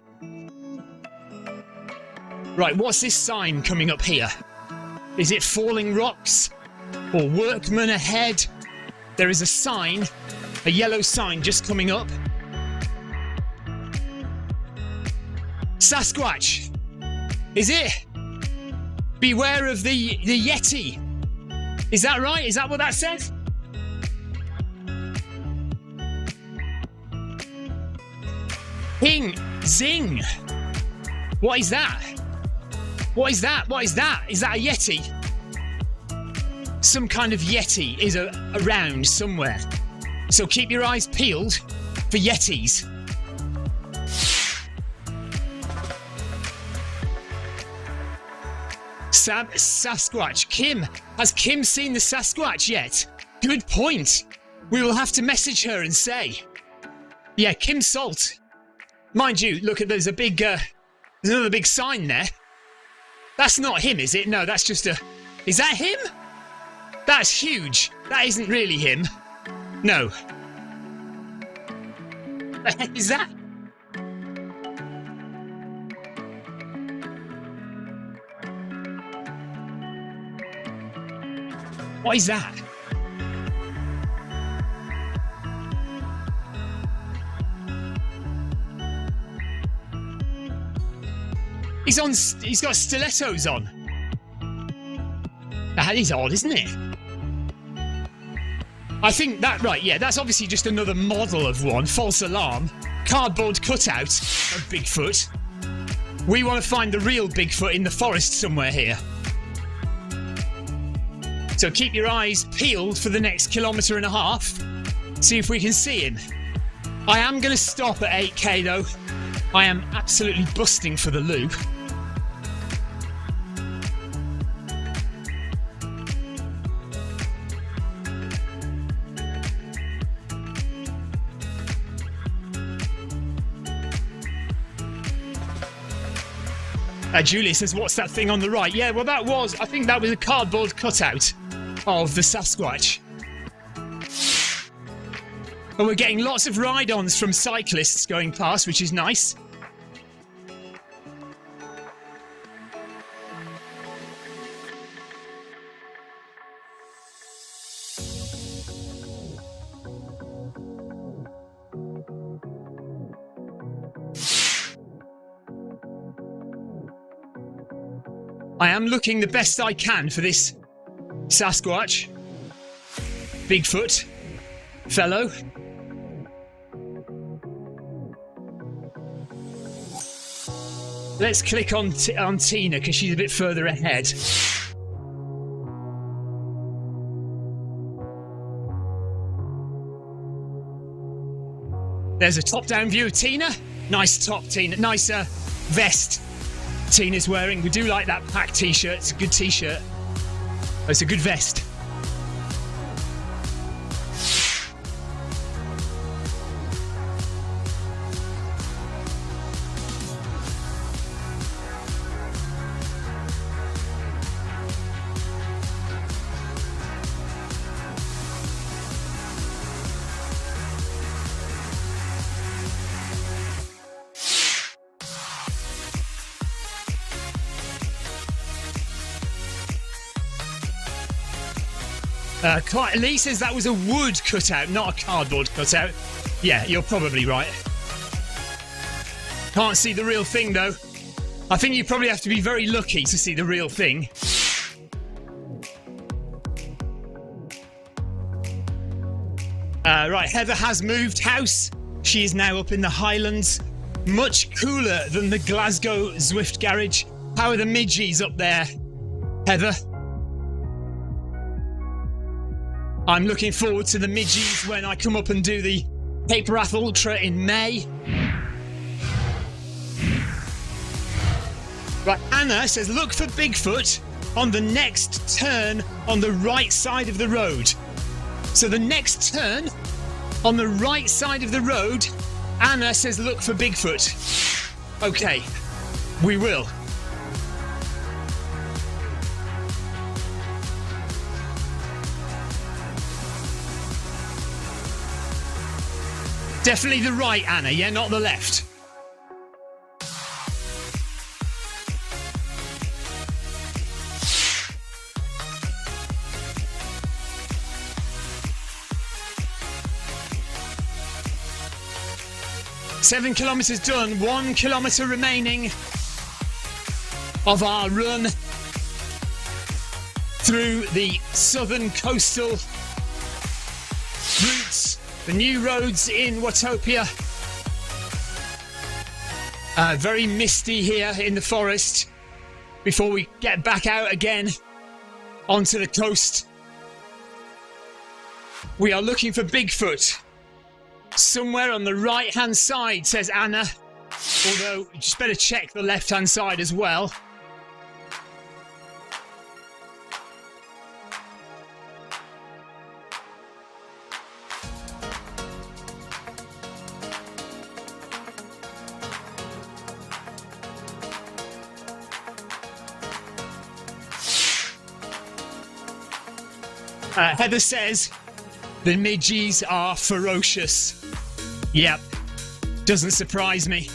Right, what's this sign coming up here? Is it falling rocks? Or workmen ahead? There is a sign, a yellow sign just coming up. Sasquatch! Is it? Beware of the Yeti. Is that right? Is that what that says? Ping! Zing! What is that? What is that? What is that? Is that a Yeti? Some kind of Yeti is around somewhere. So keep your eyes peeled for Yetis. Sasquatch. Kim. Has Kim seen the Sasquatch yet? Good point. We will have to message her and say. Yeah, Kim Salt. Mind you, look, there's a big, there's another big sign there. That's not him, is it? No, that's just a... Is that him? That's huge. That isn't really him. No. What the heck is that? What is that? He's got stilettos on. That is odd, isn't it? I think that, right, yeah, that's obviously just another model of one. False alarm. Cardboard cutout of Bigfoot. We want to find the real Bigfoot in the forest somewhere here. So keep your eyes peeled for the next 1.5 kilometres. See if we can see him. I am going to stop at 8K though. I am absolutely busting for the loop. Julie says, what's that thing on the right? Yeah, well, I think that was a cardboard cutout of the Sasquatch. And we're getting lots of ride-ons from cyclists going past, which is nice. I am looking the best I can for this Sasquatch, Bigfoot, fellow. Let's click on Tina because she's a bit further ahead. There's a top-down view of Tina. Nice top, Tina. Nice vest Tina's wearing. We do like that pack t-shirt. It's a good t-shirt. It's a good vest. Lee says that was a wood cutout, not a cardboard cutout. Yeah, you're probably right. Can't see the real thing, though. I think you probably have to be very lucky to see the real thing. Right, Heather has moved house. She is now up in the Highlands. Much cooler than the Glasgow Zwift garage. How are the midgies up there, Heather? I'm looking forward to the midgies when I come up and do the Cape Wrath Ultra in May. Right, Anna says, look for Bigfoot on the next turn on the right side of the road. So the next turn on the right side of the road, Anna says, look for Bigfoot. Okay, we will. Definitely the right, Anna, yeah, not the left. Seven kilometres done, 1 kilometre remaining of our run through the southern coastal routes. The new roads in Watopia. Very misty here in the forest before we get back out again onto the coast. We are looking for Bigfoot. Somewhere on the right-hand side, says Anna. Although, you just better check the left-hand side as well. Heather says the midgies are ferocious. Yep, doesn't surprise me.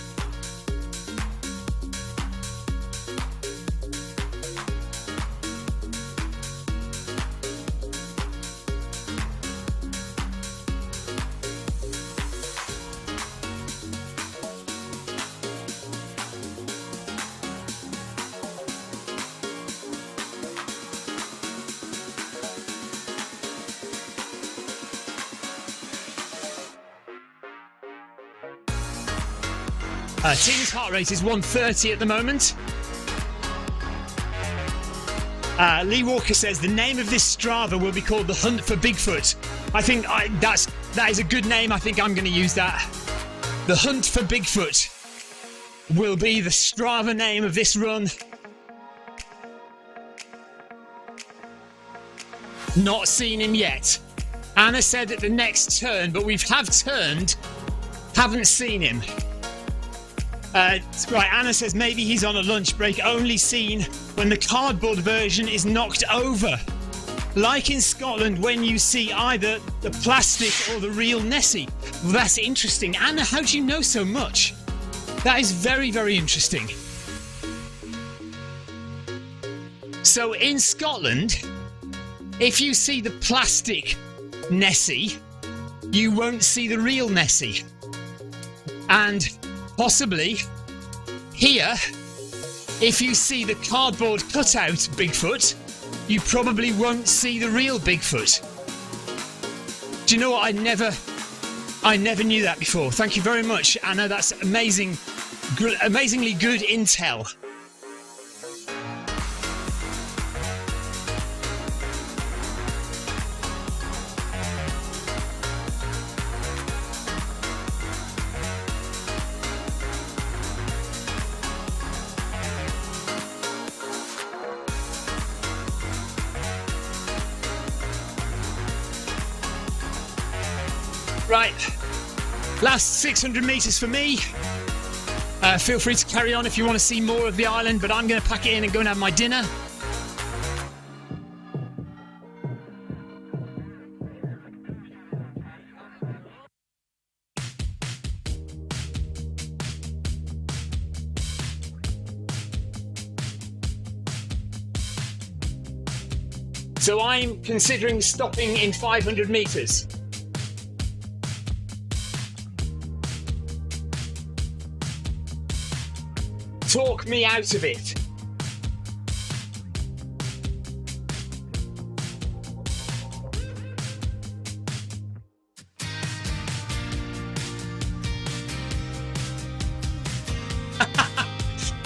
Tina's heart rate is 130 at the moment. Lee Walker says the name of this Strava will be called The Hunt for Bigfoot. I think that is a good name. I think I'm going to use that. The Hunt for Bigfoot will be the Strava name of this run. Not seen him yet. Anna said at the next turn, but we have turned, haven't seen him. Right, Anna says maybe he's on a lunch break, only seen when the cardboard version is knocked over. Like in Scotland, when you see either the plastic or the real Nessie. Well, that's interesting. Anna, how do you know so much? That is very, very interesting. So in Scotland, if you see the plastic Nessie, you won't see the real Nessie. And possibly here, if you see the cardboard cutout Bigfoot, you probably won't see the real Bigfoot. Do you know what? I never knew that before. Thank you very much, Anna. That's amazing, amazingly good intel. Right, last 600 metres for me. Feel free to carry on if you want to see more of the island, but I'm going to pack it in and go and have my dinner. So I'm considering stopping in 500 metres. Talk me out of it.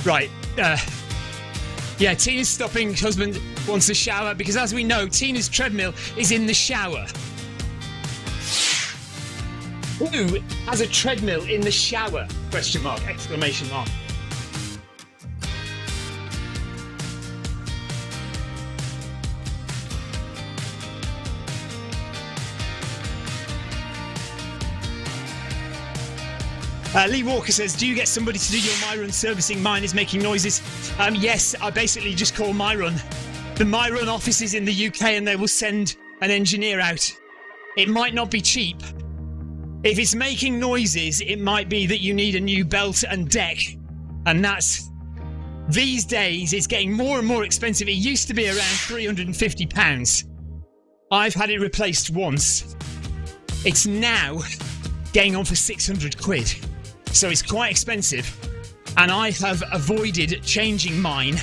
Right. Yeah, Tina's stopping. Husband wants a shower because, as we know, Tina's treadmill is in the shower. Who has a treadmill in the shower? Question mark, exclamation mark. Lee Walker says, do you get somebody to do your MyRun servicing? Mine is making noises. Yes, I basically just call MyRun. The MyRun office is in the UK and they will send an engineer out. It might not be cheap. If it's making noises, it might be that you need a new belt and deck. And that's, these days, it's getting more and more expensive. It used to be around £350. I've had it replaced once. It's now getting on for 600 quid. So it's quite expensive, and I have avoided changing mine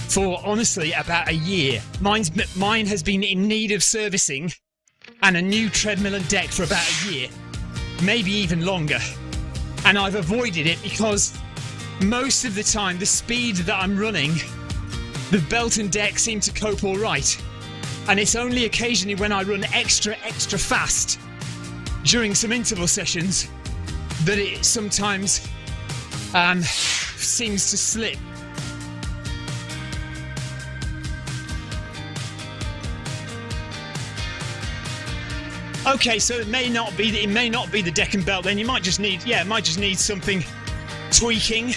for honestly about a year. Mine has been in need of servicing and a new treadmill and deck for about a year, maybe even longer. And I've avoided it because most of the time, the speed that I'm running, the belt and deck seem to cope all right. And it's only occasionally when I run extra fast during some interval sessions that it sometimes seems to slip. Okay, so it may not be the deck and belt. Then you might just need, it might just need something tweaking.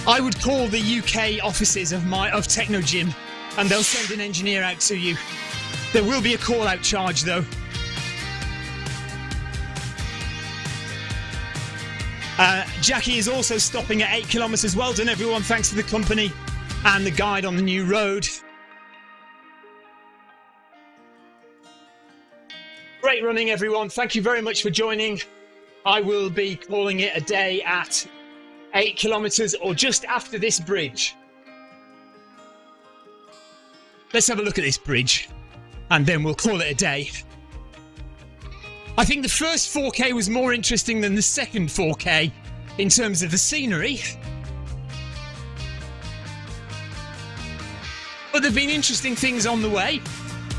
I would call the UK offices of Techno Gym, and they'll send an engineer out to you. There will be a call-out charge though. Jackie is also stopping at 8 kilometres. Well done, everyone. Thanks for the company and the guide on the new road. Great running, everyone. Thank you very much for joining. I will be calling it a day at 8 kilometres or just after this bridge. Let's have a look at this bridge and then we'll call it a day. I think the first 4K was more interesting than the second 4K in terms of the scenery. But there have been interesting things on the way.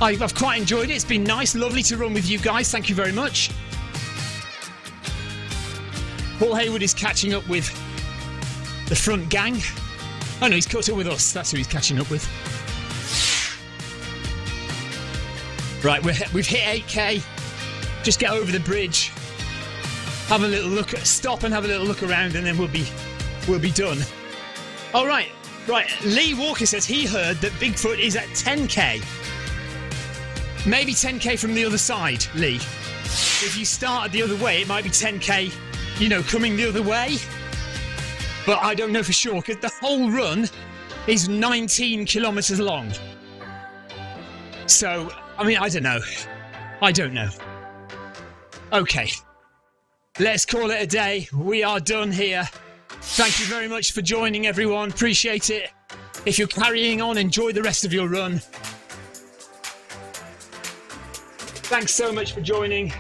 I've quite enjoyed it. It's been nice, lovely to run with you guys. Thank you very much. Paul Hayward is catching up with the front gang. Oh no, he's caught up with us. That's who he's catching up with. Right, we've hit 8K. Just get over the bridge, have a little look, stop and have a little look around, and then we'll be done. All right. Lee Walker says he heard that Bigfoot is at 10K. Maybe 10K from the other side, Lee. If you started the other way, it might be 10K, coming the other way. But I don't know for sure because the whole run is 19 kilometres long. So, I mean, I don't know. Okay, let's call it a day. We are done here. Thank you very much for joining, everyone. Appreciate it. If you're carrying on, enjoy the rest of your run. Thanks so much for joining.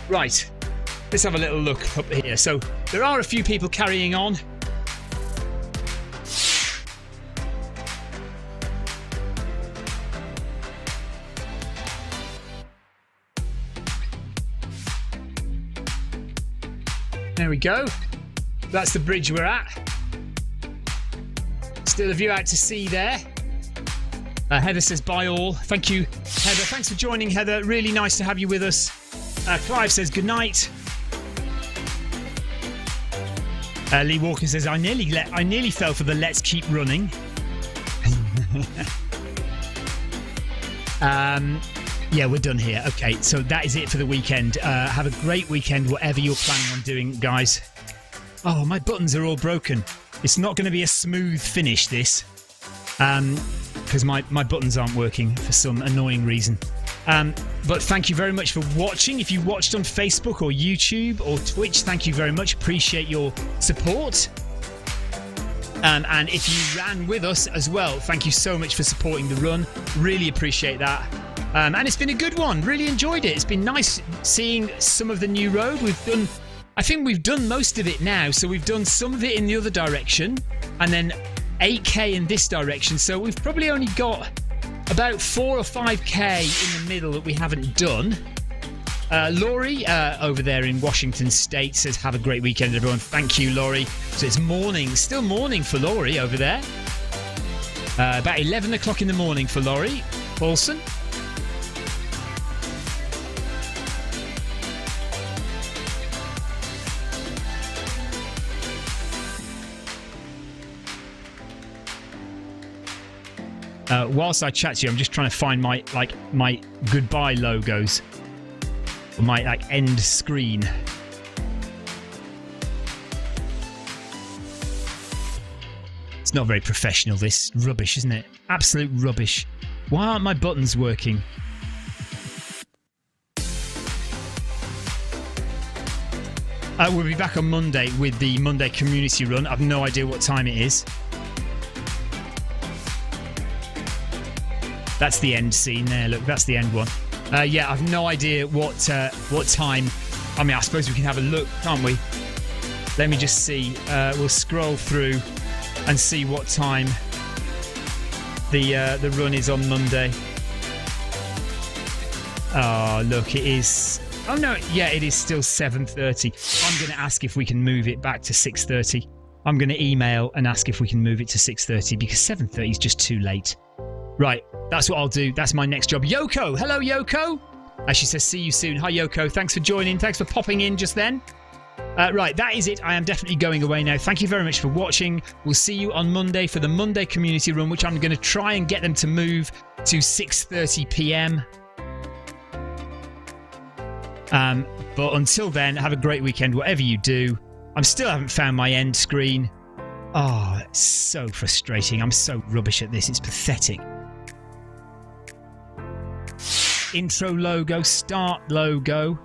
Right, let's have a little look up here. So there are a few people carrying on. There we go. That's the bridge we're at. Still a view out to sea there. Heather says, bye all. Thank you, Heather. Thanks for joining, Heather. Really nice to have you with us. Clive says, good night. Lee Walker says, I nearly fell for the let's keep running. Yeah, we're done here. Okay, so that is it for the weekend. Have a great weekend, whatever you're planning on doing, guys. Oh, my buttons are all broken. It's not going to be a smooth finish, this. Because my buttons aren't working for some annoying reason. But thank you very much for watching. If you watched on Facebook or YouTube or Twitch, thank you very much. Appreciate your support. And if you ran with us as well, thank you so much for supporting the run. Really appreciate that. And it's been a good one. Really enjoyed it. It's been nice seeing some of the new road. I think we've done most of it now. So we've done some of it in the other direction and then 8k in this direction. So we've probably only got about 4 or 5k in the middle that we haven't done. Laurie over there in Washington State says, have a great weekend, everyone. Thank you, Laurie. So it's morning, still morning for Laurie over there. About 11 o'clock in the morning for Laurie Paulson. Whilst I chat to you, I'm just trying to find my goodbye logos. My end screen. It's not very professional, this. Rubbish, isn't it? Absolute rubbish. Why aren't my buttons working? We'll be back on Monday with the Monday community run. I've no idea what time it is. That's the end scene there. Look, that's the end one. Yeah, I've no idea what time. I mean, I suppose we can have a look, can't we? Let me just see. We'll scroll through and see what time the run is on Monday. Oh, look, it is. Oh no, yeah, it is still 7:30. I'm going to ask if we can move it back to 6:30. I'm going to email and ask if we can move it to 6:30 because 7:30 is just too late. Right, that's what I'll do. That's my next job. Yoko! Hello, Yoko! She says, see you soon. Hi, Yoko. Thanks for joining. Thanks for popping in just then. Right, that is it. I am definitely going away now. Thank you very much for watching. We'll see you on Monday for the Monday community run, which I'm going to try and get them to move to 6:30 p.m. But until then, have a great weekend, whatever you do. I still haven't found my end screen. Oh, it's so frustrating. I'm so rubbish at this. It's pathetic. Intro logo, start logo.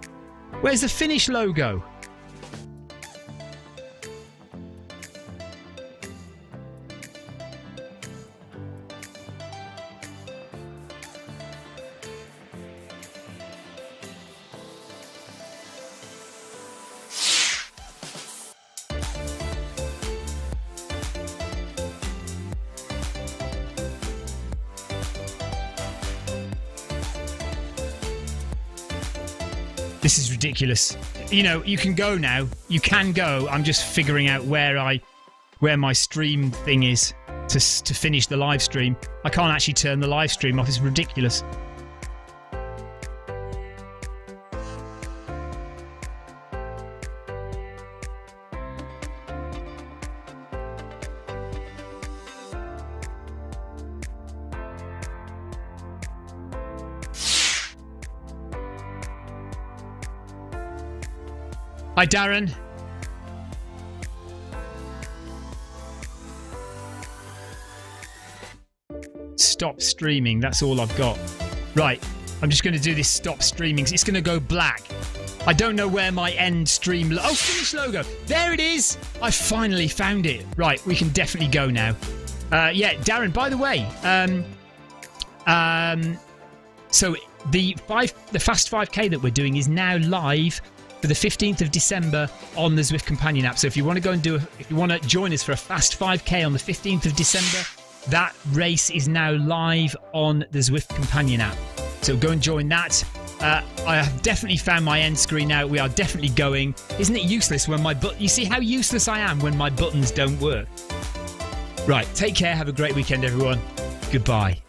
Where's the finish logo? This is ridiculous. You know, you can go now. You can go. I'm just figuring out where my stream thing is to finish the live stream. I can't actually turn the live stream off. It's ridiculous. Hi, Darren. Stop streaming. That's all I've got. Right. I'm just going to do this stop streaming. It's going to go black. I don't know where my end stream... Oh, finish logo. There it is. I finally found it. Right. We can definitely go now. Yeah, Darren, by the way, so the Fast 5K that we're doing is now live for the 15th of December on the Zwift Companion app. So if you want to go and if you want to join us for a Fast 5K on the 15th of December, that race is now live on the Zwift Companion app. So go and join that. I have definitely found my end screen now. We are definitely going. Isn't it useless when you see how useless I am when my buttons don't work? Right, take care. Have a great weekend, everyone. Goodbye.